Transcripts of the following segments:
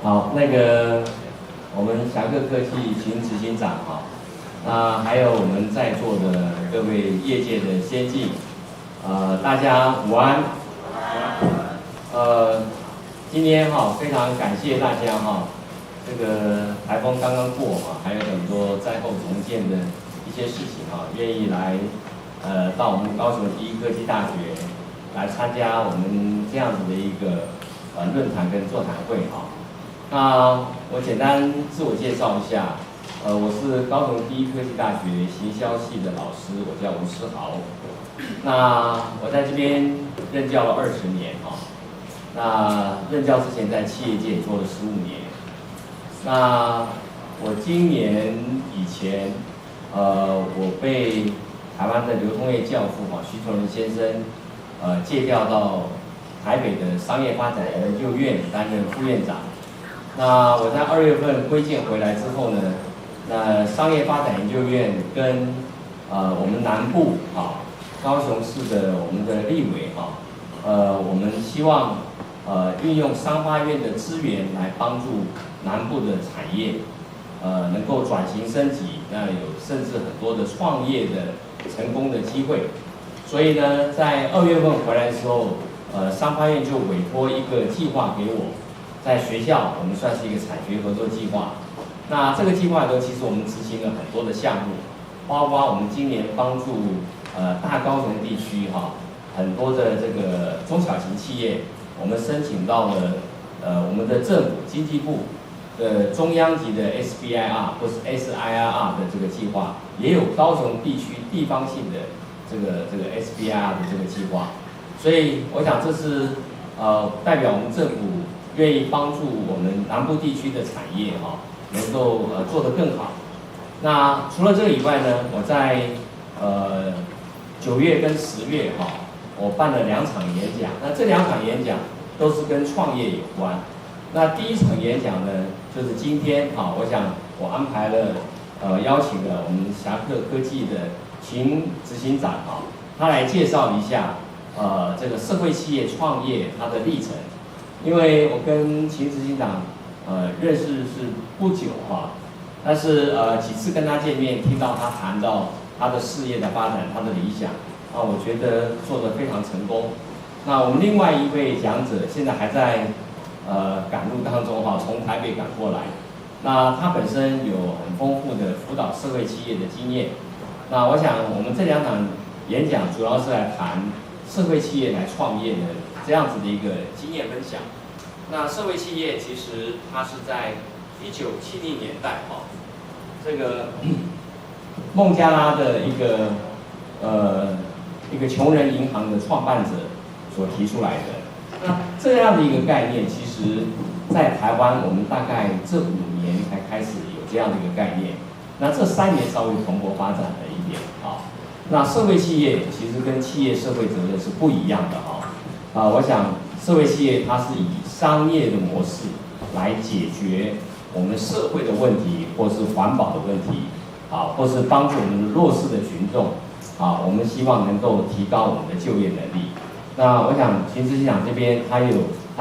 好，我们侠客科技秦执行长哈，那还有我们在座的各位业界的先进，大家午安。今天非常感谢大家这个台风刚刚过还有很多灾后重建的一些事情愿意来到我们高雄第一科技大学来参加我们这样子的一个论坛跟座谈会那我简单自我介绍一下，我是高雄第一科技大学行销系的老师，我叫吴世豪。那我在这边任教了20年那任教之前在企业界做了15年。那我今年以前，我被台湾的流通业教父徐崇仁先生，借调到台北的商业发展研究院担任副院长。那我在2月份归建回来之后呢，那商业发展研究院跟我们南部高雄市的我们的立委我们希望运用商发院的资源来帮助南部的产业能够转型升级，那有甚至很多的创业的成功的机会。所以呢，在2月份回来的时候，商发院就委托一个计划给我。在学校，我们算是一个产学合作计划。那这个计划其实我们执行了很多的项目，包括我们今年帮助大高雄地区很多的这个中小型企业，我们申请到了我们的政府经济部的中央级的 SBIR 或是 SIRR 的这个计划，也有高雄地区地方性的这个 SBIR 的这个计划。所以我想这是代表我们政府愿意帮助我们南部地区的产业能够做得更好。那除了这个以外呢，我在9月跟10月我办了2场演讲。那这2场演讲都是跟创业有关。那第一场演讲呢，就是今天我想我安排了邀请了我们侠客科技的秦执行长他来介绍一下这个社会企业创业它的历程。因为我跟秦执行长认识是不久但是几次跟他见面，听到他谈到他的事业的发展，他的理想我觉得做得非常成功。那我们另外一位讲者现在还在赶路当中从台北赶过来。那他本身有很丰富的辅导社会企业的经验。那我想我们这2场演讲主要是来谈社会企业来创业的这样子的一个经验分享。那社会企业其实它是在1970年代这个孟加拉的一个穷人银行的创办者所提出来的。那这样的一个概念，其实在台湾我们大概这5年才开始有这样的一个概念。那这3年稍微蓬勃发展了一点那社会企业其实跟企业社会责任是不一样的我想社会企业它是以商业的模式来解决我们社会的问题，或是环保的问题或是帮助我们弱势的群众我们希望能够提高我们的就业能力。那我想秦执行长这边他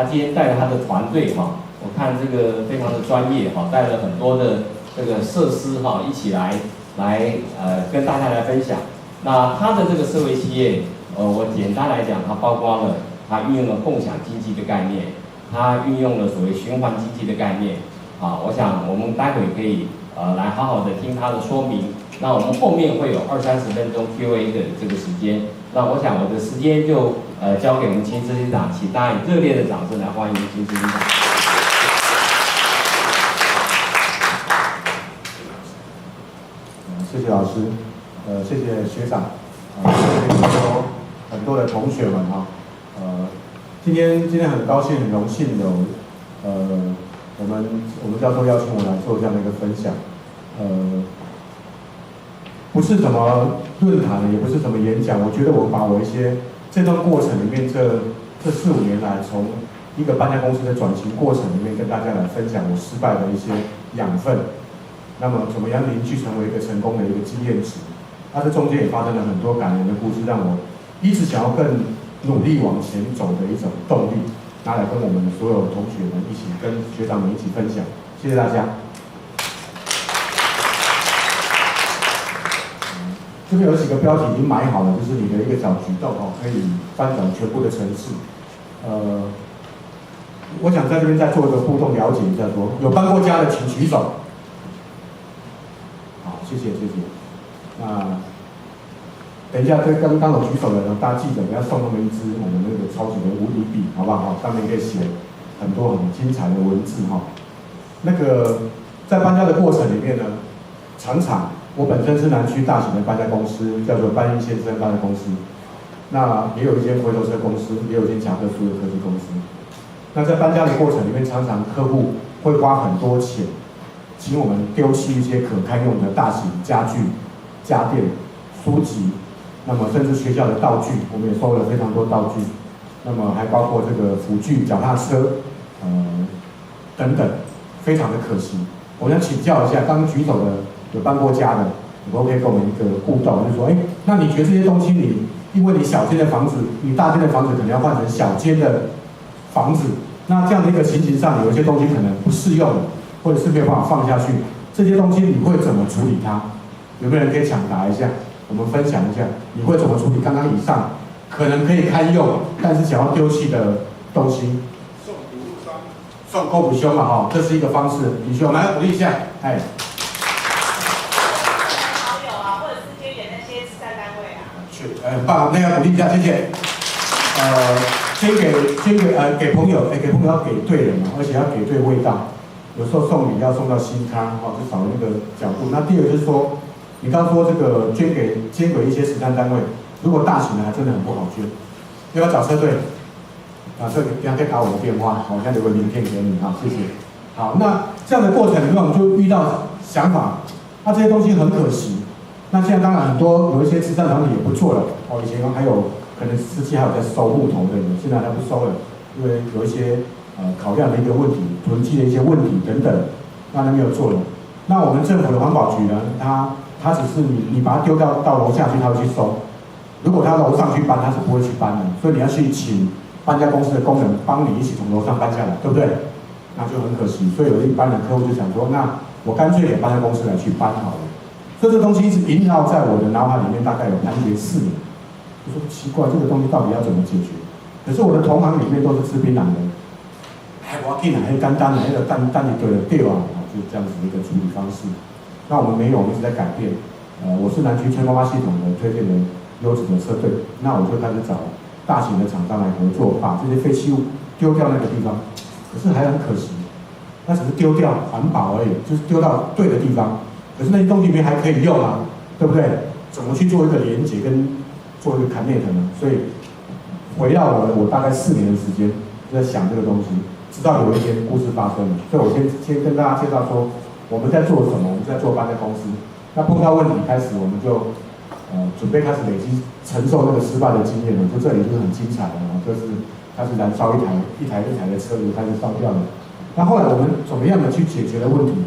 今天带了他的团队我看这个非常的专业带了很多的这个设施一起来跟大家来分享。那他的这个社会企业我简单来讲，它包括了它运用了共享经济的概念，它运用了所谓循环经济的概念我想我们待会可以来好好的听他的说明。那我们后面会有20-30分钟 Q&A 的这个时间。那我想我的时间就交给我们秦执行长，请大家以热烈的掌声来欢迎秦执行长。谢谢老师，谢谢学长，很多的同学们今天很高兴很荣幸有我们教授邀请我来做这样的一个分享，不是什么论坛，也不是什么演讲，我觉得我把我一些这段过程里面这4-5年来从一个搬家公司的转型过程里面跟大家来分享我失败的一些养分。那么怎么样凝聚成为一个成功的一个经验值？那这中间也发生了很多感人的故事，让我一直想要更努力往前走的一种动力。拿来跟我们所有同学们一起、跟学长们一起分享。谢谢大家。这边有几个标题已经买好了，就是你的一个小举动哦，可以翻转全部的城市。我想在这边再做一个互动，了解一下说，有搬过家的请举手。好，谢谢。那等一下，这刚刚有举手的人，大家记得要送他们一支我们那个超级的无敌笔，好不好？上面可以写很多很精彩的文字哈。那个在搬家的过程里面呢，常常我本身是南区大型的搬家公司，叫做搬运先生搬家公司。那也有一间回头车公司，也有一间甲克数的科技公司。那在搬家的过程里面，常常客户会花很多钱，请我们丢弃一些可堪用的大型家具、家电、书籍，那么甚至学校的道具，我们也收了非常多道具。那么还包括这个辅具、脚踏车，等等，非常的可惜。我想请教一下，刚举手的有搬过家的，你可不可以跟我们一个互动，就是说，那你觉得这些东西因为你小间的房子，你大间的房子可能要换成小间的房子，那这样的一个情形上，有一些东西可能不适用，或者是没有办法放下去，这些东西你会怎么处理它？有没有人可以抢答一下？我们分享一下，你会怎么处理刚刚以上可能可以堪用，但是想要丢弃的东西？送补助商，送购补修嘛，哈，这是一个方式。李兄，来鼓励一下，好友啊，或者是捐给那些慈善单位啊。很棒，那要鼓励一下，谢谢。给朋友，给朋友要给对人嘛，而且要给对味道。有时候送礼要送到心康，就少了那个角度。那第二个就是说，你刚说这个捐给一些慈善单位，如果大型的还真的很不好捐，要不要找车队？这个等下可以打我的电话，我现在留个名片给你哈，谢谢。好，那这样的过程里面，我们就遇到想法，那这些东西很可惜。那现在当然有一些慈善团体也不做了，以前还有可能司机还有在收木头的，现在他不收了，因为有一些考量的一个问题，囤积的一些问题等等，那他没有做了。那我们政府的环保局呢，它只是你把它丢到楼下去，它会去收。如果他楼上去搬，他是不会去搬的，所以你要去请搬家公司的工人帮你一起从楼上搬下来，对不对？那就很可惜。所以有一般的客户就想说，那我干脆给搬家公司来去搬好了。所以这东西一直萦绕在我的脑海里面，大概有盘旋4年。我说奇怪，这个东西到底要怎么解决？可是我的同行里面都是吃槟榔的，我要进来，干单的，那个蛋你对了对啊，就是这样子的一个处理方式。那我们没有，我们一直在改变。我是南区春花系统的推荐的优质的车队，那我就开始找大型的厂商来合作，把这些废弃物丢掉那个地方。可是还很可惜，那只是丢掉环保而已，就是丢到对的地方。可是那些东西里面还可以用啊，对不对？怎么去做一个连结跟做一个 connect 呢？所以围绕我大概4年的时间就在想这个东西，直到有一天故事发生了。所以我先跟大家介绍说我们在做什么，我们在做搬家公司。那碰到问题开始，我们就准备开始累积承受那个失败的经验了。就这里就是很精彩的，就是开始燃烧一台的车就开始烧掉了。那后来我们怎么样的去解决了问题？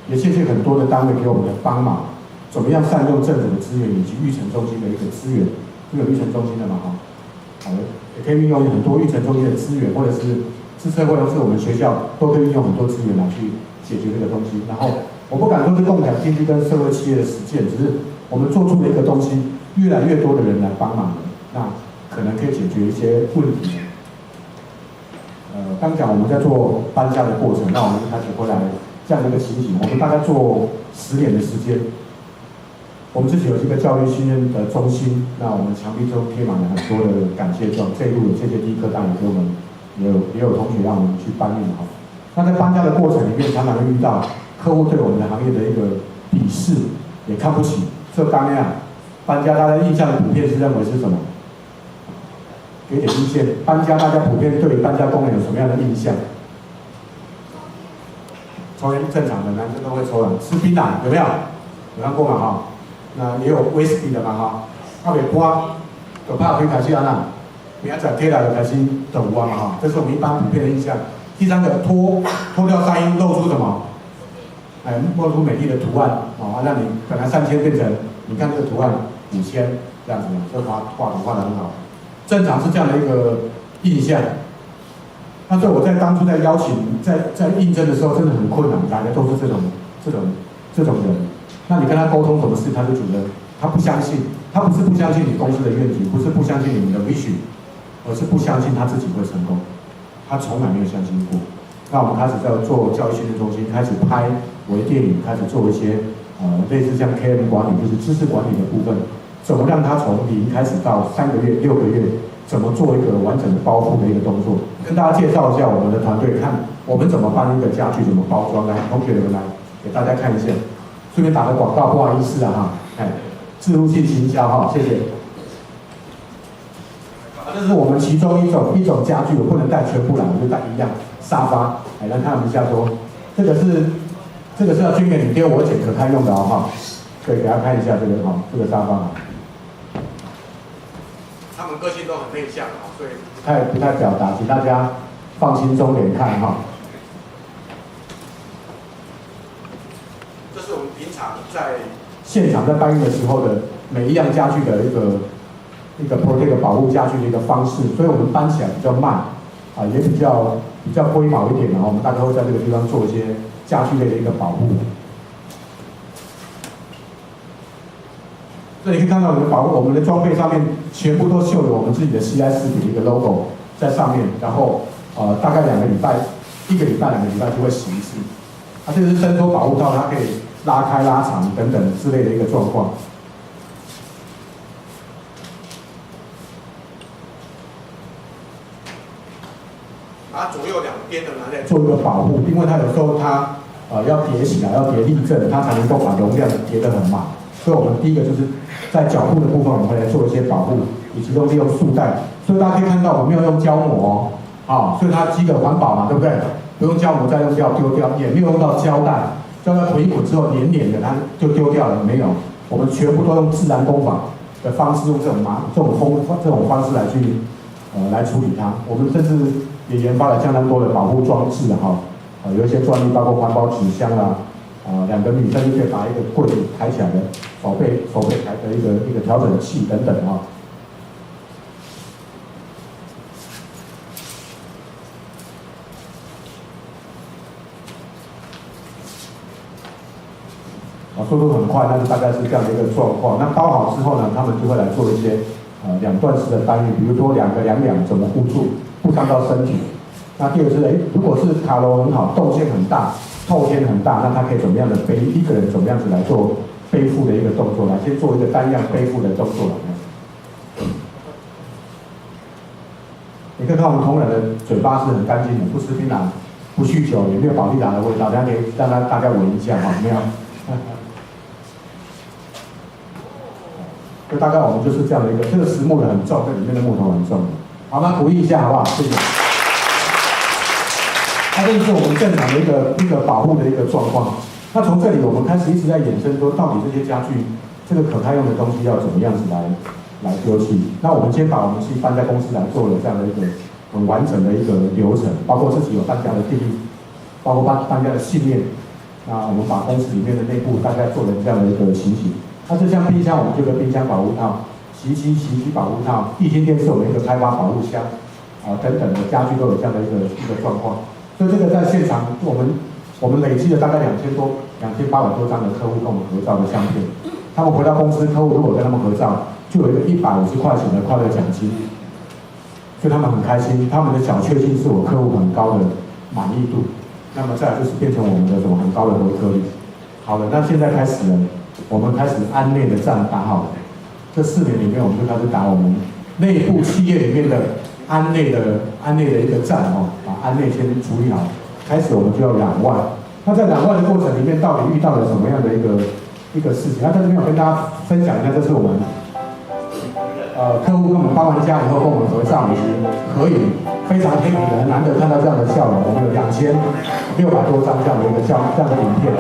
也谢谢很多的单位给我们的帮忙，怎么样善用政府的资源以及育成中心的一个资源，是有育成中心的嘛哈，好的，也可以运用很多育成中心的资源，或者是自测或者是我们学校都可以运用很多资源来去解决这个东西。然后我不敢说是共享经济跟社会企业的实践，只是我们做出了一个东西，越来越多的人来帮忙了，那可能可以解决一些问题。刚讲我们在做搬家的过程，那我们就开始回来。这样的一个情形，我们大概做10年的时间。我们自己有一个教育训练的中心，那我们墙壁中贴满了很多的感谢状，这一路谢谢第一科大也给我们，也有同学让我们去搬运好。那在搬家的过程里面，常常会遇到客户对我们的行业的一个鄙视，也看不起。这刚样搬家，大家印象普遍是认为是什么？给点意见。搬家，大家普遍对搬家工人有什么样的印象？抽烟正常的，男生都会抽的。吃槟榔有没有？有看过嘛哈？那也有威士忌的嘛哈？阿袂搬，就怕开始安那，明仔载贴来就开始抖啊嘛哈。这是我们一般普遍的印象。第3个脱掉上衣，露出什么？露出美丽的图案让你本来3000变成，你看这个图案5000这样子，这画图画得很好。正常是这样的一个印象。那所以我在当初在邀请、在应征的时候，真的很困难，大家都是这种人。那你跟他沟通什么事，他就觉得他不相信，他不是不相信你公司的愿景，不是不相信你们的 vision， 而是不相信他自己会成功，他从来没有相信过。那我们开始在做教育训练中心，开始拍微电影，开始做一些类似像 KM 管理，就是知识管理的部分，怎么让他从零开始到3个月、6个月，怎么做一个完整的包覆的一个动作，跟大家介绍一下我们的团队，看我们怎么帮一个家具怎么包装。来，同学们来给大家看一下，顺便打个广告，不好意思哈，置入性行销哈，谢谢。这是我们其中一种家具，我不能带全部来，我就带一样沙发，来看一下说，这个是要捐给你爹我姐可开用的哈，可以给他看一下这个哈，这个沙发。他们个性都很内向啊，所以不太表达，请大家放轻松点看哈。这是我们平常在现场在搬运的时候的每一样家具的一个 protect 保护家具的一个方式，所以我们搬起来比较慢啊，也比较龟毛一点，然后我们大概会在这个地方做一些家具类的一个保护。所以你可以看到我们的装备上面全部都绣有我们自己的 CI 食品的一个 logo 在上面，然后大概1个礼拜2个礼拜就会洗一次。这个是伸缩保护套，它可以拉开拉长等等之类的一个状况。把左右两边的拿来做一个保护，因为它有时候它要叠起来，要叠立正，它才能够把容量叠得很满。所以我们第一个就是在脚部的部分，我们会来做一些保护，以及利用束带。所以大家可以看到，我没有用胶膜哦，所以它基本环保嘛，对不对？不用胶膜再用掉丢掉，也没有用到胶带，胶带捆一捆之后黏黏的，它就丢掉了，没有。我们全部都用自然工法的方式，用这种方式来去来处理它。我们甚至也研发了相当多的保护装置哈，有一些专利，包括环保纸箱啦，2个女生就可以把一个柜子抬起来的手背抬的一个调整器等等啊。速度很快，但是大概是这样的一个状况。那包好之后呢，他们就会来做一些2段式的搬运，比如说2个2两怎么互助，不伤到身体。那第二个是，如果是卡楼很好，动线很大，透天很大，那它可以怎么样的背一个人怎么样子来做背负的一个动作，来先做一个单样背负的动作来。你可以看我们同仁的嘴巴是很干净的，不吃槟榔，不酗酒，也没有保利达的味道，大家可以让大家闻一下哈，没有？就大概我们就是这样的一个，这个实木的很重，这里面的木头很重。好，那鼓励一下好不好？谢谢。这就是我们正常的一个保护的一个状况。那从这里我们开始一直在衍生说，到底这些家具，这个可开用的东西要怎么样子来丢弃？那我们先把我们去搬家公司来做了这样的一个很完整的一个流程，包括自己有搬家的定义，包括搬家的信念。那我们把公司里面的内部大概做了这样的一个情形。那就像冰箱，我们就有个冰箱保护套，洗衣机保护套，液晶电视我们一个开发保护箱，等等的家具都有这样的一个状况。所以这个在现场我们累积了大概2800多张的客户跟我们合照的相片。他们回到公司，客户如果跟他们合照，就有一个150块钱的快乐奖金，所以他们很开心。他们的小确幸是我客户很高的满意度。那么再来就是变成我们的很高的回客率。好了，那现在开始了。我们开始安内的战打好了，这4年里面，我们就开始打我们内部企业里面的安内的一个战哦，把安内先处理好。开始我们就要攘外，那在攘外的过程里面，到底遇到了什么样的一个事情？那在这边我跟大家分享一下，这是我们客户跟我们搬完家以后跟我们合照以及合影，非常happy的，很难得看到这样的笑容。我们有2600多张这样的影片。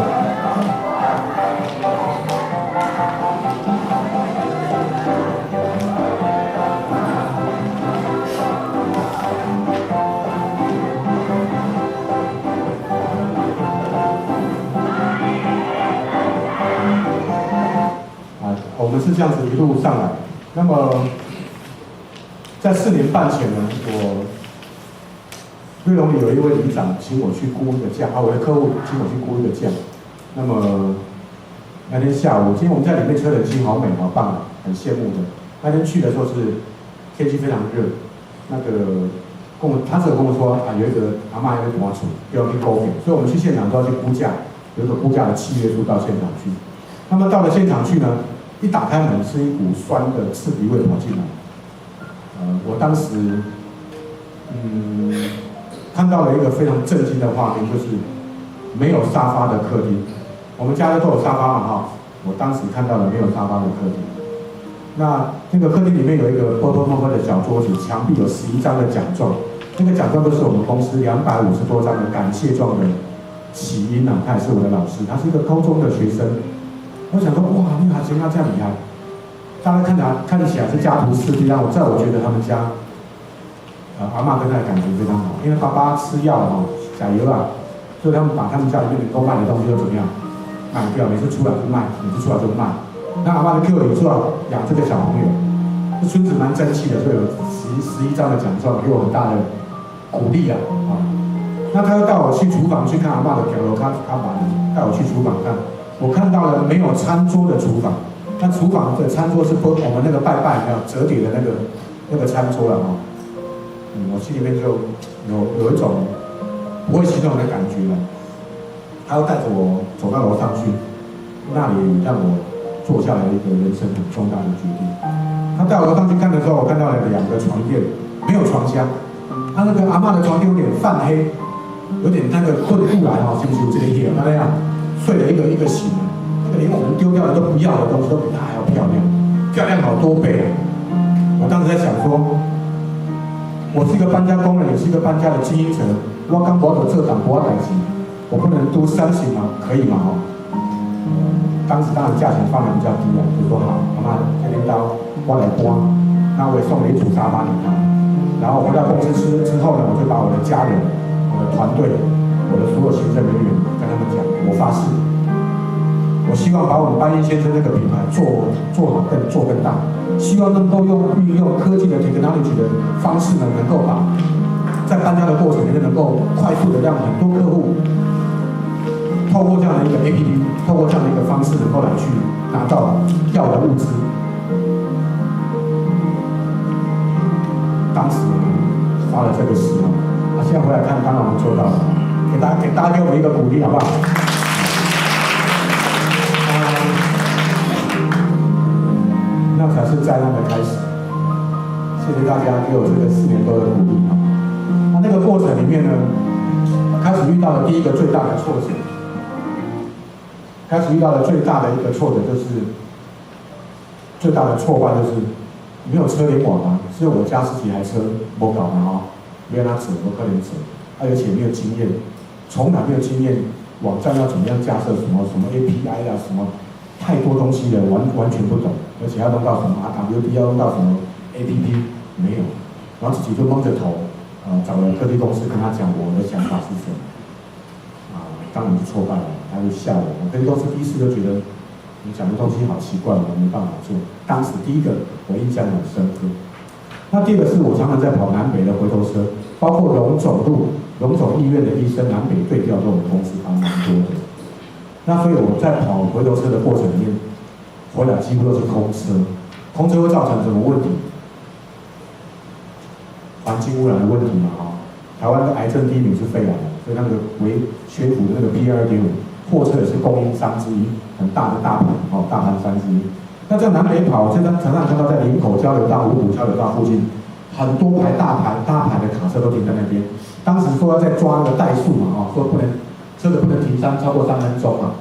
我们是这样子一路上来。那么，在4年半前呢，瑞隆里有一位里长请我去估一个价，我的客户请我去估一个价。那么那天下午，今天我们在里面吹冷气，好美，好棒，很羡慕的。那天去的时候是天气非常热，那个他只有跟我说啊，有一个阿嬷有一个大厝，要去勾选，所以我们去现场都要去估价，有一个估价的契约书到现场去。那么到了现场去呢，一打开门是一股酸的刺鼻味跑进来。我当时看到了一个非常震惊的画面，就是没有沙发的客厅。我们家都有沙发嘛哈，我当时看到了没有沙发的客厅。那个客厅里面有一个破破破破的小桌子，墙壁有11张的奖状，那个奖状都是我们公司250多张的感谢状的起因啊，他也是我的老师，他是一个高中的学生。我想说，哇，那个学生这样厉害，大家看起来是家徒四壁，但我觉得他们家阿嬷跟他的感情非常好，因为爸爸吃药哈，甲油啊，所以他们把他们家里面能够卖的东西都怎么样卖掉，每次出来就卖，每次出来就卖。那阿嬷的 Q 有说要养这个小朋友，这村子蛮争气的，所以有11张的奖状，给我很大的鼓励啊。那他又带我去厨房去看阿嬷的条楼，他把带我去厨房看，我看到了没有餐桌的厨房。那厨房的餐桌是我们那个拜没有折叠的那个餐桌了哈。我心里面就有一种不会形容的感觉了。他又带着我走到楼上去，那里让我做下来一个人生很重大的决定。他带我楼上去看的时候，我看到了2个床垫，没有床箱。他那个阿嬷的床垫有点泛黑，有点那个混出来哈，是不是有这个夜？他那样睡了一个醒了，那个连我们丢掉的都不要的东西都比他还要漂亮，漂亮好多倍啊！我当时在想说，我是一个搬家工人，也是一个搬家的经营者，我刚我的这档我代志，我不能do something吗？可以吗？哈。当时当然价钱放得比较低啊，就说好，阿嬷这边刀我来搬，那我也送了一组沙发给他。然后回到公司之后呢，我就把我的家人、我的团队、我的所有行政人员跟他们讲，我发誓，我希望把我们班一先生这个品牌做好做更大，希望能够运用科技的 technology 的方式呢，能够把在搬家的过程里面能够快速的让很多客户透过这样的一个 APP， 透过这样的一个方式，能够来去拿到要的物资。当时发了这个誓啊，现在回来看，当然我们做到了，给大家给我们一个鼓励，好不好？那才是灾难的开始。谢谢大家给我这个4年多的鼓励啊。那个过程里面呢，开始遇到了第一个最大的挫折。开始遇到的最大的一个挫折就是，最大的挫败就是没有车联网啊，只有我家10几台车没搞嘛哈，没有他走，不可能走，而且没有经验，从来没有经验，网站要怎么样架设什么 API 啊，什么太多东西了，完全不懂，而且要弄到什么 RWD， 要弄到什么 APP 没有，然后自己就蒙着头，找了科技公司跟他讲我的想法是什么。当然是挫败了，他就笑我。我跟公司第一次就觉得你讲的东西好奇怪，我没办法做。当时第一个我印象很深刻。那第二个是我常常在跑南北的回头车，包括龙总医院的医生南北对调，都我们公司蛮多的。那所以我在跑回头车的过程里面，回来几乎都是空车。空车会造成什么问题？环境污染的问题嘛，哈。台湾的癌症第1名是肺癌，所以那个宣府的那个 PM2.5，货车也是供应商之一，很大的大盘商之一。那在南北跑，现在常常看到在林口交流道、五股交流道附近，很多排大排的卡车都停在那边。当时说要在抓那个怠速嘛，说车子不能停超过3分钟嘛，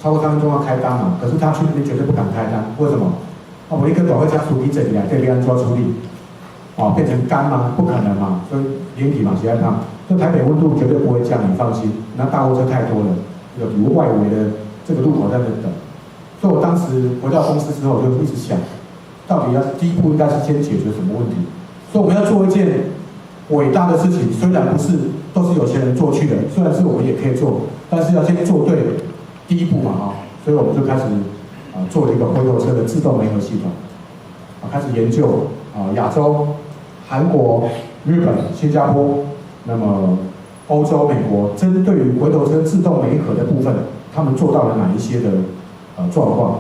超过3分钟要开单嘛。可是他去那边绝对不敢开单，为什么？我一个短会加处理这里来，这边做处理。变成干吗？不可能嘛，所以连体嘛，谁在烫？所以台北温度绝对不会降，你放心。那大货车太多了，有外围的这个路口在那等。所以我当时回到公司之后，我就一直想，到底第一步应该是先解决什么问题？所以我们要做一件伟大的事情，虽然不是都是有钱人做去的，虽然是我们也可以做，但是要先做对第一步嘛，所以我们就开始做了一个回头车的自动媒合系统，开始研究亚洲、韩国、日本、新加坡那么欧洲、美国针对于回头车自动媒合的部分，他们做到了哪一些的状况？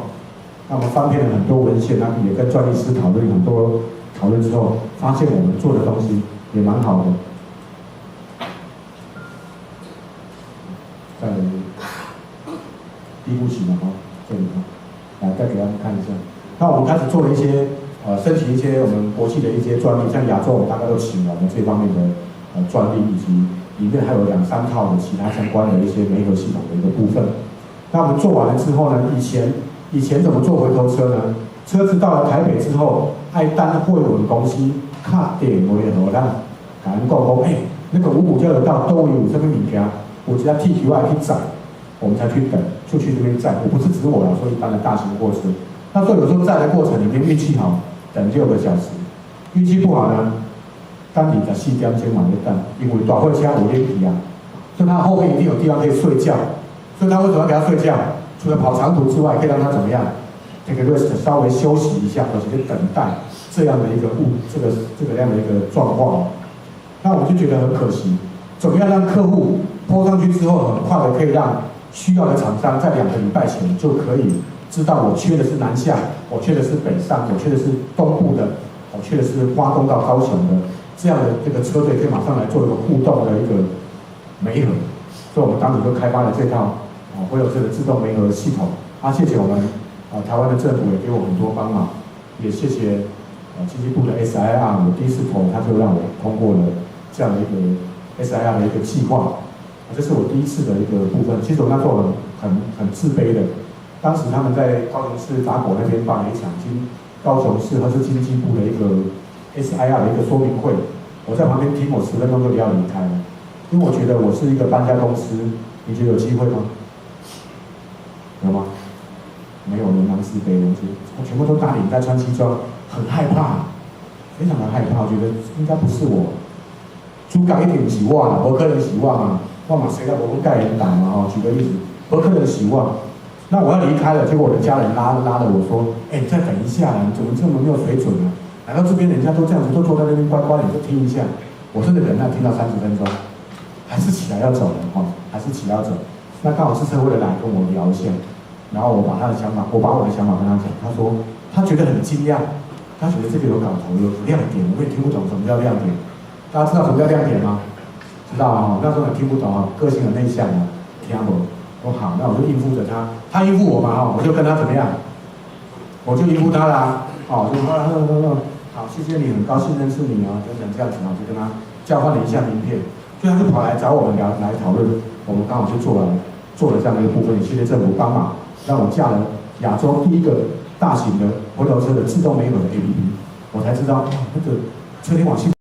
那么翻遍了很多文献，那也跟专利师讨论很多讨论之后，发现我们做的东西也蛮好的。在第一步棋嘛，这里来再给大家看一下。那我们开始做了一些申请一些我们国际的一些专利，像亚洲我们大概都请了我们这方面的专利，以及里面还有2、3套的其他相关的一些媒合系统的一个部分。那我们做完了之后呢，以前怎么做回头车呢？车子到了台北之后，爱单汇文公司卡电媒合咱甲人讲，那个五股交流道都有这边物件，我只要 TQI 去载，我们才去等，就去这边载。我不是指我啦，说一般的大型货车。那所以有时候载的过程里面运气好，等6个小时；运气不好呢，单底14点钟嘛在等，因为大货车有点皮啊，所以它后面一定有地方可以睡觉。所以他为什么要给他睡觉？除了跑长途之外，可以让他怎么样？这个 rest 稍微休息一下，而且就等待这样的一个这个样的一个状况。那我们就觉得很可惜，怎么样让客户抛上去之后，很快的可以让需要的厂商在2个礼拜前就可以知道我缺的是南下，我缺的是北上，我缺的是东部的，我缺的是花东到高雄的这样的这个车队，可以马上来做一个互动的一个媒合。所以我们当时就开发了这套会有这个自动媒合系统。谢谢我们台湾的政府也给我很多帮忙，也谢谢经济部的 SIR， 我第一次投他就让我通过了这样的一个 SIR 的一个计划。这是我第一次的一个部分。其实我那时候很自卑的，当时他们在高雄市打狗那边办了一场高雄市和是经济部的一个 SIR 的一个说明会，我在旁边听，我10分钟就要离开了。因为我觉得我是一个搬家公司，你觉得有机会吗？有吗？没有，人蛮自卑的，我全部都打领带穿西装，很害怕，非常的害怕，我觉得应该不是我。主角一定是我啦，不可能是我嘛，我嘛谁都无盖人党嘛举个例子，不可能是我。那我要离开了，结果我的家人拉着我说：“你再等一下啦，你怎么这么没有水准啊？来到这边人家都这样子，都坐在那边乖乖，你就听一下。”我真的忍耐听到30分钟。还是起来要走了还是起来要走。那刚好是车会的来跟我聊一下，然后我把我的想法跟他讲，他说他觉得很惊讶，他觉得这个有搞头，有亮点，我也听不懂什么叫亮点。大家知道什么叫亮点吗？知道啊，那时候也听不懂啊，个性很内向啊，听不懂。我好，那我就应付着他，他应付我嘛我就跟他怎么样？我就应付他啦，就好，谢谢你，很高兴认识你就讲这样子就跟他交换了一下名片。所以他就跑来找我们来讨论，我们刚好就做了这样的一个部分，也谢谢政府帮忙，让我架了亚洲第一个大型的回头车的自动媒合的 APP， 我才知道那个车联网系统。